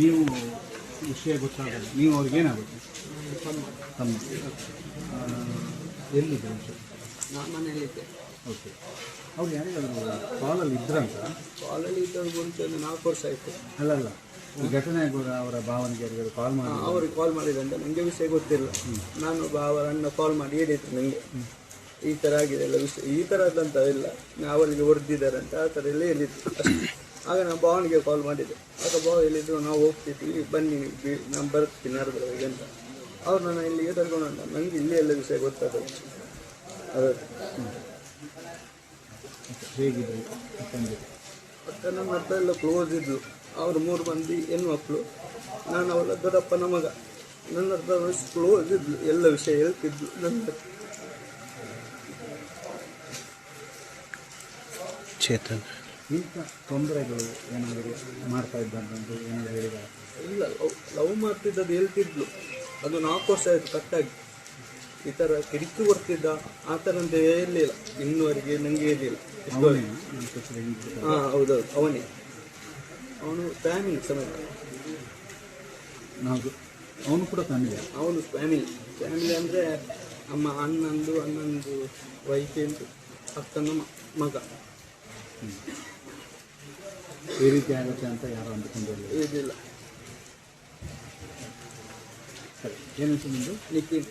ನೀವು ವಿಷಯ ಗೊತ್ತಾಗಲ್ಲ, ನೀವು ಅವ್ರಿಗೇನಾಗುತ್ತೆ? ತಮ್ಮ ಎಲ್ಲಿದೆ ವಿಷಯ? ನಾನು ಮನೆಯಲ್ಲಿದ್ದೆ. ಓಕೆ. ಅವ್ರು ಯಾರಿಗಾದ್ರು ಕಾಲಲ್ಲಿ ಇದ್ರಂತ? ಕಾಲಲ್ಲಿ ಇದ್ದವ್ರು ಬಂದು 4 ವರ್ಷ ಆಯಿತು. ಅಲ್ಲ ಈ ಘಟನೆ ಆಗುವಾಗ ಅವರ ಭಾವನೆಗೆ ಯಾರಿಗಾದ್ರು ಕಾಲ್ ಮಾಡಿ? ಅವ್ರಿಗೆ ಕಾಲ್ ಮಾಡಿದಂತೆ ನನಗೆ ವಿಷಯ ಗೊತ್ತಿಲ್ಲ. ನಾನು ಅವರ ಅಣ್ಣ ಕಾಲ್ ಮಾಡಿ ಹೇಳಿದ್ರು ನನಗೆ ಈ ಥರ ಆಗಿದೆ ಎಲ್ಲ ವಿಷಯ, ಈ ಥರದಂತ ಇಲ್ಲ, ಅವರಿಗೆ ಹೊಡೆದಿದ್ದಾರೆ ಅಂತ ಆ ಥರ ಎಲ್ಲ ಹೇಳಿದ್ರು ಅಷ್ಟೇ. ಆಗ ನಾನು ಭಾವನಿಗೆ ಕಾಲ್ ಮಾಡಿದ್ದೆ. ಆಗ ಭಾವ ಹೇಳಿದ್ರು ನಾವು ಹೋಗ್ತಿದ್ವಿ, ಬನ್ನಿ ನಾನು ಬರ್ತೀನಿ ಅರ್ಧದವರೆಗೆ ಅಂತ. ಅವ್ರು ನಾನು ಇಲ್ಲಿಗೆ ತಗೊಂಡು ನನಗೆ ಇಲ್ಲಿ ಎಲ್ಲ ವಿಷಯ ಗೊತ್ತಾಗೋದು. ಅದು ಹೇಗಿದೆ ಮತ್ತು ನನ್ನ ಹತ್ರ ಎಲ್ಲ ಕ್ಲೋಸ್ ಇದ್ದರು. ಅವರು 3 ಮಂದಿ ಹೆಣ್ಮಕ್ಳು, ನಾನು ಅವಳ ದೊಡ್ಡಪ್ಪನ ಮಗ. ನನ್ನ ಹತ್ರ ಕ್ಲೋಸ್ ಇದ್ಲು, ಎಲ್ಲ ವಿಷಯ ಹೇಳ್ತಿದ್ಲು ನನ್ನ. ಚೇತನ್ ಇಂಥ ತೊಂದರೆಗಳು ಏನಾದರೂ ಮಾಡ್ತಾ ಇದ್ದಂತ ಏನಾದರೂ ಹೇಳಿದ? ಇಲ್ಲ, ಲವ್ ಮಾಡ್ತಿದ್ದದ್ದು ಹೇಳ್ತಿದ್ಲು. ಅದು 4 ವರ್ಷ ಆಯಿತು ಕಟ್ಟಾಗಿ. ಈ ಥರ ಕಿರಿಕಿ ಕೊಡ್ತಿದ್ದ ಆ ಥರ ಅಂತ ಹೇಳಲಿಲ್ಲ ಇನ್ನುವರೆಗೆ, ನನಗೆ ಹೇಳಿಲ್ಲ. ಹಾಂ ಹೌದೌದು, ಅವನೇ. ಅವನು ಫ್ಯಾಮಿಲಿ ಸಮೇತ. ಅವನು ಕೂಡ ಫ್ಯಾಮಿಲಿ? ಅವನು ಫ್ಯಾಮಿಲಿ ಅಂದರೆ ಅಣ್ಣಂದು ವೈಫ್ ಎಂದು ಅಕ್ಕನ ಮಗ. ಈ ರೀತಿ ಆಗುತ್ತೆ ಅಂತ ಯಾರು ಅಂದ್ಕೊಂಡಿರಲಿಲ್ಲ. ಇದಿಲ್ಲ. ಸರಿ, ಏನು ನಿಮ್ಮದು? ನಿಖಿಲ್.